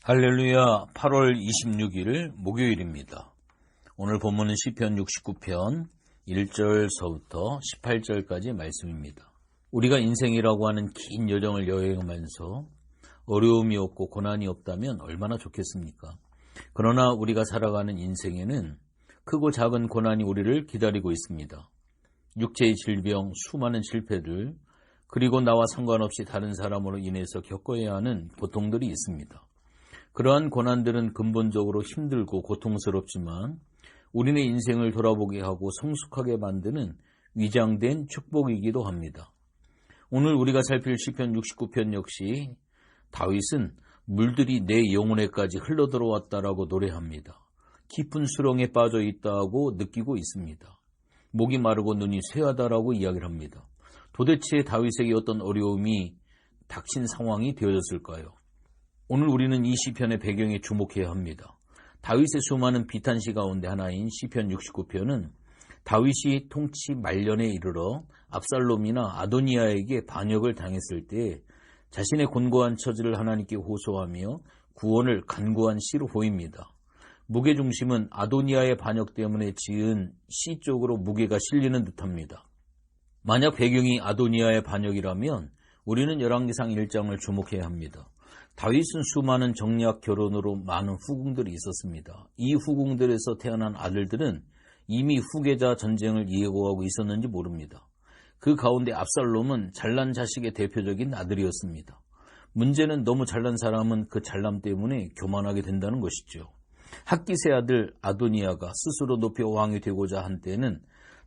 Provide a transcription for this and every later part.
할렐루야. 8월 26일 목요일입니다. 오늘 본문은 시편 69편 1절서부터 18절까지 말씀입니다. 우리가 인생이라고 하는 긴 여정을 여행하면서 어려움이 없고 고난이 없다면 얼마나 좋겠습니까? 그러나 우리가 살아가는 인생에는 크고 작은 고난이 우리를 기다리고 있습니다. 육체의 질병, 수많은 실패들, 그리고 나와 상관없이 다른 사람으로 인해서 겪어야 하는 고통들이 있습니다. 그러한 고난들은 근본적으로 힘들고 고통스럽지만 우리네 인생을 돌아보게 하고 성숙하게 만드는 위장된 축복이기도 합니다. 오늘 우리가 살필 시편 69편 역시 다윗은 물들이 내 영혼에까지 흘러들어왔다라고 노래합니다. 깊은 수렁에 빠져 있다고 느끼고 있습니다. 목이 마르고 눈이 쇠하다라고 이야기를 합니다. 도대체 다윗에게 어떤 어려움이 닥친 상황이 되어졌을까요? 오늘 우리는 이 시편의 배경에 주목해야 합니다. 다윗의 수많은 비탄시 가운데 하나인 시편 69편은 다윗이 통치 말년에 이르러 압살롬이나 아도니아에게 반역을 당했을 때 자신의 곤고한 처지를 하나님께 호소하며 구원을 간구한 시로 보입니다. 무게중심은 아도니아의 반역 때문에 지은 시 쪽으로 무게가 실리는 듯합니다. 만약 배경이 아도니아의 반역이라면 우리는 열왕기상 1장을 주목해야 합니다. 다윗은 수많은 정략 결혼으로 많은 후궁들이 있었습니다. 이 후궁들에서 태어난 아들들은 이미 후계자 전쟁을 예고하고 있었는지 모릅니다. 그 가운데 압살롬은 잘난 자식의 대표적인 아들이었습니다. 문제는 너무 잘난 사람은 그 잘남 때문에 교만하게 된다는 것이죠. 핫깃의 아들 아도니아가 스스로 높여 왕이 되고자 한 때는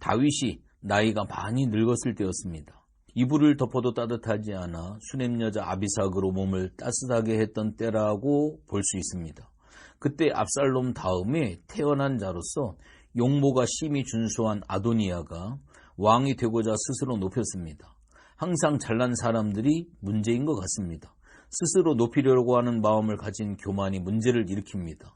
다윗이 나이가 많이 늙었을 때였습니다. 이불을 덮어도 따뜻하지 않아 수냄 여자 아비삭으로 몸을 따뜻하게 했던 때라고 볼 수 있습니다. 그때 압살롬 다음에 태어난 자로서 용모가 심히 준수한 아도니아가 왕이 되고자 스스로 높였습니다. 항상 잘난 사람들이 문제인 것 같습니다. 스스로 높이려고 하는 마음을 가진 교만이 문제를 일으킵니다.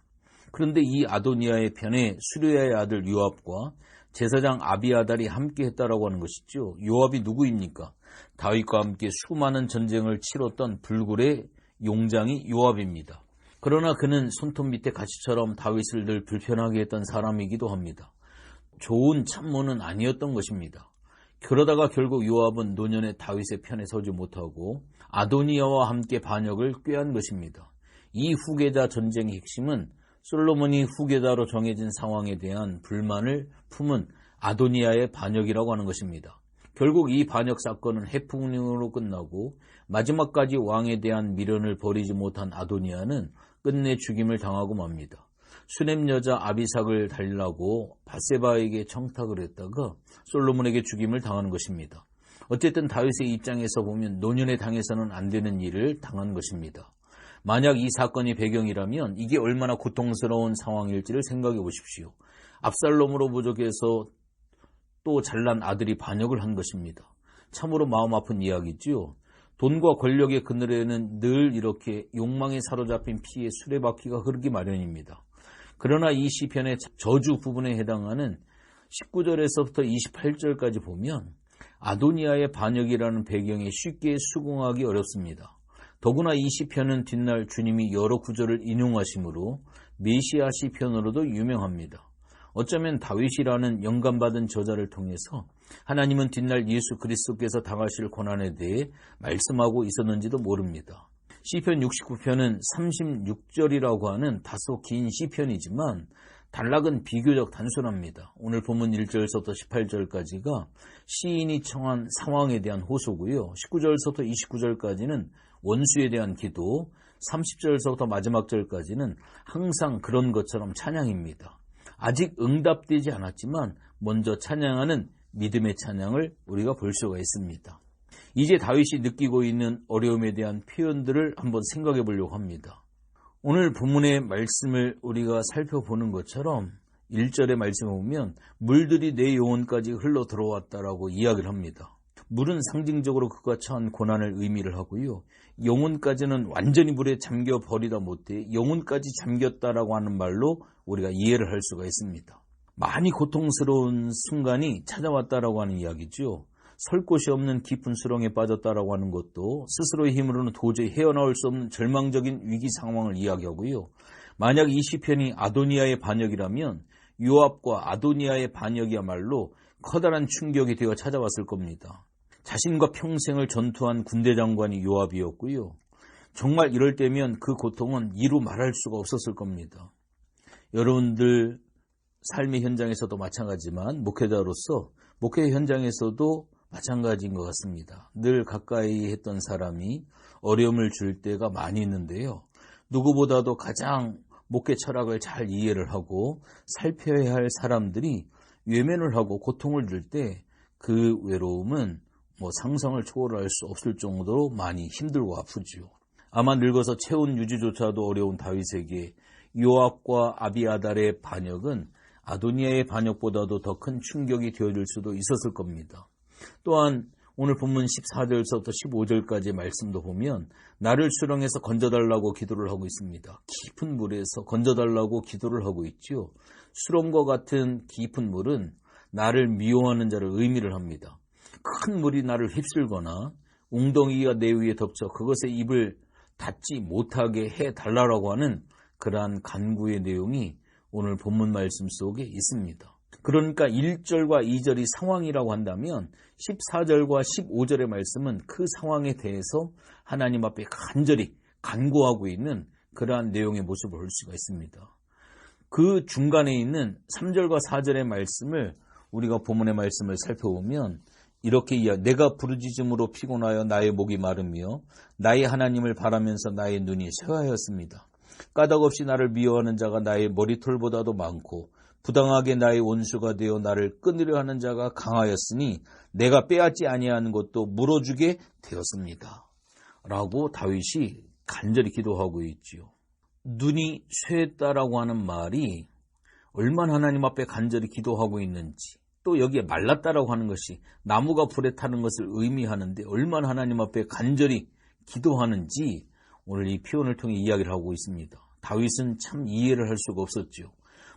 그런데 이 아도니아의 편에 수르야의 아들 요압과 제사장 아비아달이 함께 했다라고 하는 것이죠. 요압이 누구입니까? 다윗과 함께 수많은 전쟁을 치렀던 불굴의 용장이 요압입니다. 그러나 그는 손톱 밑에 가시처럼 다윗을 늘 불편하게 했던 사람이기도 합니다. 좋은 참모는 아니었던 것입니다. 그러다가 결국 요압은 노년에 다윗의 편에 서지 못하고 아도니아와 함께 반역을 꾀한 것입니다. 이 후계자 전쟁의 핵심은 솔로몬이 후계자로 정해진 상황에 대한 불만을 품은 아도니아의 반역이라고 하는 것입니다. 결국 이 반역 사건은 해풍으로 끝나고 마지막까지 왕에 대한 미련을 버리지 못한 아도니아는 끝내 죽임을 당하고 맙니다. 수냄 여자 아비삭을 달라고 밧세바에게 청탁을 했다가 솔로몬에게 죽임을 당하는 것입니다. 어쨌든 다윗의 입장에서 보면 노년에 당해서는 안 되는 일을 당한 것입니다. 만약 이 사건이 배경이라면 이게 얼마나 고통스러운 상황일지를 생각해 보십시오. 압살롬으로 부족해서 또 잘난 아들이 반역을 한 것입니다. 참으로 마음 아픈 이야기지요. 돈과 권력의 그늘에는 늘 이렇게 욕망에 사로잡힌 피의 수레바퀴가 흐르기 마련입니다. 그러나 이 시편의 저주 부분에 해당하는 19절에서부터 28절까지 보면 아도니아의 반역이라는 배경에 쉽게 수긍하기 어렵습니다. 더구나 이 시편은 뒷날 주님이 여러 구절을 인용하심으로 메시아 시편으로도 유명합니다. 어쩌면 다윗이라는 영감받은 저자를 통해서 하나님은 뒷날 예수 그리스도께서 당하실 고난에 대해 말씀하고 있었는지도 모릅니다. 시편 69편은 36절이라고 하는 다소 긴 시편이지만 단락은 비교적 단순합니다. 오늘 본문 1절부터 18절까지가 시인이 청한 상황에 대한 호소고요. 19절부터 29절까지는 원수에 대한 기도, 30절서부터 마지막 절까지는 항상 그런 것처럼 찬양입니다. 아직 응답되지 않았지만 먼저 찬양하는 믿음의 찬양을 우리가 볼 수가 있습니다. 이제 다윗이 느끼고 있는 어려움에 대한 표현들을 한번 생각해 보려고 합니다. 오늘 본문의 말씀을 우리가 살펴보는 것처럼 1절의 말씀을 보면 물들이 내 영혼까지 흘러 들어왔다라고 이야기를 합니다. 물은 상징적으로 그가 처한 고난을 의미를 하고요. 영혼까지는 완전히 물에 잠겨 버리다 못해 영혼까지 잠겼다라고 하는 말로 우리가 이해를 할 수가 있습니다. 많이 고통스러운 순간이 찾아왔다라고 하는 이야기죠. 설 곳이 없는 깊은 수렁에 빠졌다라고 하는 것도 스스로의 힘으로는 도저히 헤어나올 수 없는 절망적인 위기 상황을 이야기하고요. 만약 이 시편이 아도니아의 반역이라면 요압과 아도니아의 반역이야말로 커다란 충격이 되어 찾아왔을 겁니다. 자신과 평생을 전투한 군대 장관이 요압이었고요. 정말 이럴 때면 그 고통은 이루 말할 수가 없었을 겁니다. 여러분들 삶의 현장에서도 마찬가지지만 목회자로서 목회 현장에서도 마찬가지인 것 같습니다. 늘 가까이 했던 사람이 어려움을 줄 때가 많이 있는데요. 누구보다도 가장 목회 철학을 잘 이해를 하고 살펴야 할 사람들이 외면을 하고 고통을 줄 때 그 외로움은 상상을 초월할 수 없을 정도로 많이 힘들고 아프죠. 아마 늙어서 체온 유지조차도 어려운 다윗에게 요압과 아비아달의 반역은 아도니아의 반역보다도 더 큰 충격이 되어줄 수도 있었을 겁니다. 또한 오늘 본문 14절서부터 15절까지의 말씀도 보면 나를 수렁에서 건져달라고 기도를 하고 있습니다. 깊은 물에서 건져달라고 기도를 하고 있죠. 수렁과 같은 깊은 물은 나를 미워하는 자를 의미를 합니다. 큰 물이 나를 휩쓸거나 웅덩이가 내 위에 덮쳐 그것에 입을 닫지 못하게 해달라고 하는 그러한 간구의 내용이 오늘 본문 말씀 속에 있습니다. 그러니까 1절과 2절이 상황이라고 한다면 14절과 15절의 말씀은 그 상황에 대해서 하나님 앞에 간절히 간구하고 있는 그러한 내용의 모습을 볼 수가 있습니다. 그 중간에 있는 3절과 4절의 말씀을 우리가 본문의 말씀을 살펴보면 이렇게 내가 부르짖음으로 피곤하여 나의 목이 마르며 나의 하나님을 바라면서 나의 눈이 쇠하였습니다. 까닭없이 나를 미워하는 자가 나의 머리털보다도 많고 부당하게 나의 원수가 되어 나를 끊으려 하는 자가 강하였으니 내가 빼앗지 아니하는 것도 물어주게 되었습니다. 라고 다윗이 간절히 기도하고 있지요. 눈이 쇠했다라고 하는 말이 얼마나 하나님 앞에 간절히 기도하고 있는지, 또 여기에 말랐다라고 하는 것이 나무가 불에 타는 것을 의미하는데 얼마나 하나님 앞에 간절히 기도하는지 오늘 이 표현을 통해 이야기를 하고 있습니다. 다윗은 참 이해를 할 수가 없었죠.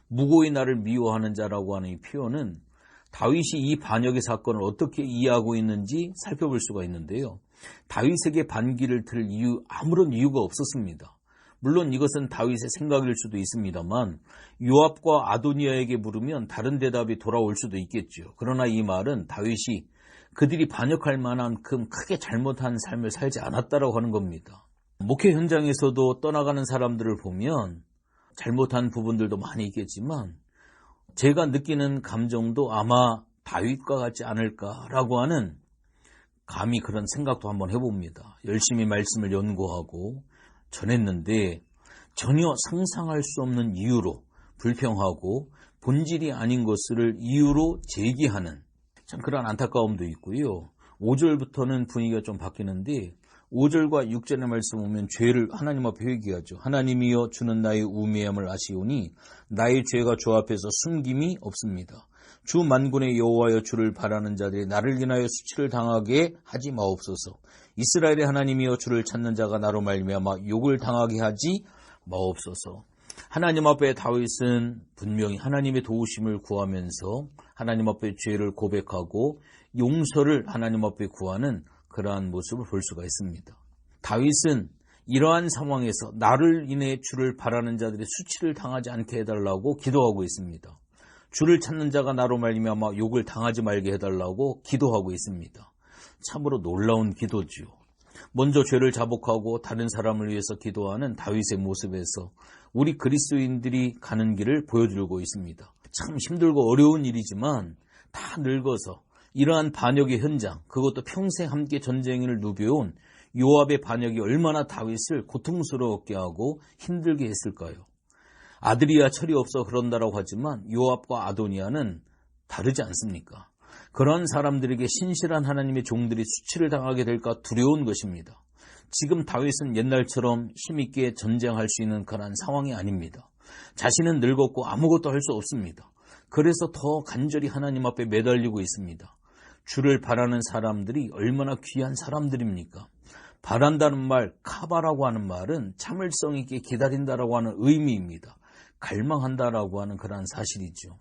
무고히 나를 미워하는 자라고 하는 이 표현은 다윗이 이 반역의 사건을 어떻게 이해하고 있는지 살펴볼 수가 있는데요. 다윗에게 반기를 들 아무런 이유가 없었습니다. 물론 이것은 다윗의 생각일 수도 있습니다만 요압과 아도니아에게 물으면 다른 대답이 돌아올 수도 있겠죠. 그러나 이 말은 다윗이 그들이 반역할 만큼 크게 잘못한 삶을 살지 않았다라고 하는 겁니다. 목회 현장에서도 떠나가는 사람들을 보면 잘못한 부분들도 많이 있겠지만 제가 느끼는 감정도 아마 다윗과 같지 않을까라고 하는 감히 그런 생각도 한번 해봅니다. 열심히 말씀을 연구하고 전했는데 전혀 상상할 수 없는 이유로 불평하고 본질이 아닌 것을 이유로 제기하는 참 그런 안타까움도 있고요. 5절부터는 분위기가 좀 바뀌는데 5절과 6절의 말씀 보면 죄를 하나님 앞에 회개하죠. 하나님이여 주는 나의 우매함을 아시오니 나의 죄가 주 앞에서 숨김이 없습니다. 주 만군의 여호와여 주를 바라는 자들이 나를 인하여 수치를 당하게 하지 마옵소서. 이스라엘의 하나님이여 주를 찾는 자가 나로 말미암아 욕을 당하게 하지 마옵소서. 하나님 앞에 다윗은 분명히 하나님의 도우심을 구하면서 하나님 앞에 죄를 고백하고 용서를 하나님 앞에 구하는 그러한 모습을 볼 수가 있습니다. 다윗은 이러한 상황에서 나를 인해 주를 바라는 자들이 수치를 당하지 않게 해달라고 기도하고 있습니다. 주를 찾는 자가 나로 말미암아 욕을 당하지 말게 해달라고 기도하고 있습니다. 참으로 놀라운 기도지요. 먼저 죄를 자복하고 다른 사람을 위해서 기도하는 다윗의 모습에서 우리 그리스도인들이 가는 길을 보여주고 있습니다. 참 힘들고 어려운 일이지만 다 늙어서 이러한 반역의 현장, 그것도 평생 함께 전쟁을 누벼온 요압의 반역이 얼마나 다윗을 고통스럽게 하고 힘들게 했을까요? 아들이야 철이 없어 그런다라고 하지만 요압과 아도니아는 다르지 않습니까? 그런 사람들에게 신실한 하나님의 종들이 수치를 당하게 될까 두려운 것입니다. 지금 다윗은 옛날처럼 힘있게 전쟁할 수 있는 그런 상황이 아닙니다. 자신은 늙었고 아무것도 할 수 없습니다. 그래서 더 간절히 하나님 앞에 매달리고 있습니다. 주를 바라는 사람들이 얼마나 귀한 사람들입니까? 바란다는 말, 카바라고 하는 말은 참을성 있게 기다린다라고 하는 의미입니다. 갈망한다라고 하는 그런 사실이죠.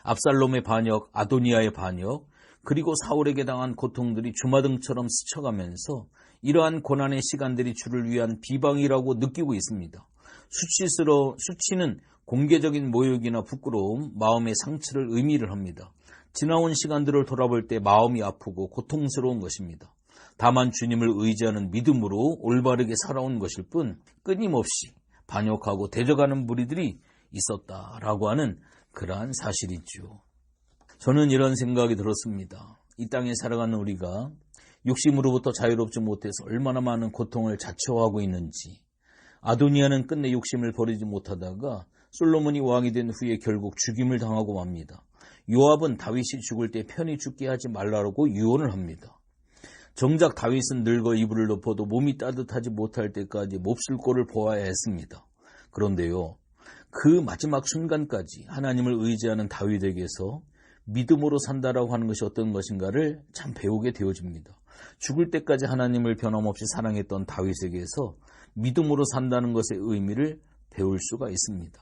압살롬의 반역, 아도니아의 반역, 그리고 사울에게 당한 고통들이 주마등처럼 스쳐가면서 이러한 고난의 시간들이 주를 위한 비방이라고 느끼고 있습니다. 수치는 공개적인 모욕이나 부끄러움, 마음의 상처를 의미를 합니다. 지나온 시간들을 돌아볼 때 마음이 아프고 고통스러운 것입니다. 다만 주님을 의지하는 믿음으로 올바르게 살아온 것일 뿐 끊임없이 반역하고 대적하는 무리들이 있었다라고 하는 그러한 사실이죠. 저는 이런 생각이 들었습니다. 이 땅에 살아가는 우리가 욕심으로부터 자유롭지 못해서 얼마나 많은 고통을 자초하고 있는지, 아도니아는 끝내 욕심을 버리지 못하다가 솔로몬이 왕이 된 후에 결국 죽임을 당하고 맙니다. 요압은 다윗이 죽을 때 편히 죽게 하지 말라고 유언을 합니다. 정작 다윗은 늙어 이불을 덮어도 몸이 따뜻하지 못할 때까지 몹쓸 꼴을 보아야 했습니다. 그런데요, 그 마지막 순간까지 하나님을 의지하는 다윗에게서 믿음으로 산다라고 하는 것이 어떤 것인가를 참 배우게 되어집니다. 죽을 때까지 하나님을 변함없이 사랑했던 다윗에게서 믿음으로 산다는 것의 의미를 배울 수가 있습니다.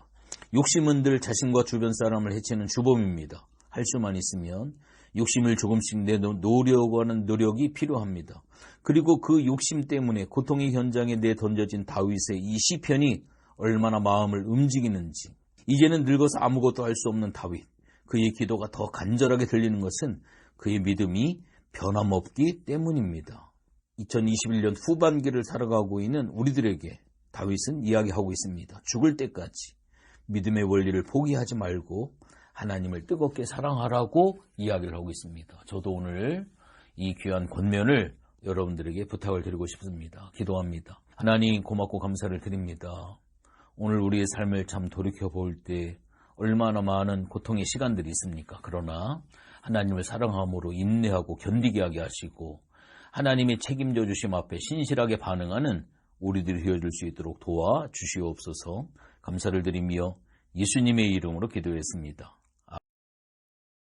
욕심은 늘 자신과 주변 사람을 해치는 주범입니다. 할 수만 있으면 욕심을 조금씩 내놓으려고 하는 노력이 필요합니다. 그리고 그 욕심 때문에 고통의 현장에 내던져진 다윗의 이 시편이 얼마나 마음을 움직이는지, 이제는 늙어서 아무것도 할 수 없는 다윗, 그의 기도가 더 간절하게 들리는 것은 그의 믿음이 변함없기 때문입니다. 2021년 후반기를 살아가고 있는 우리들에게 다윗은 이야기하고 있습니다. 죽을 때까지 믿음의 원리를 포기하지 말고 하나님을 뜨겁게 사랑하라고 이야기를 하고 있습니다. 저도 오늘 이 귀한 권면을 여러분들에게 부탁을 드리고 싶습니다. 기도합니다. 하나님, 고맙고 감사를 드립니다. 오늘 우리의 삶을 참 돌이켜볼 때 얼마나 많은 고통의 시간들이 있습니까? 그러나 하나님을 사랑함으로 인내하고 견디게 하게 하시고 하나님의 책임져 주심 앞에 신실하게 반응하는 우리들이 되어줄 수 있도록 도와주시옵소서. 감사를 드리며 예수님의 이름으로 기도했습니다.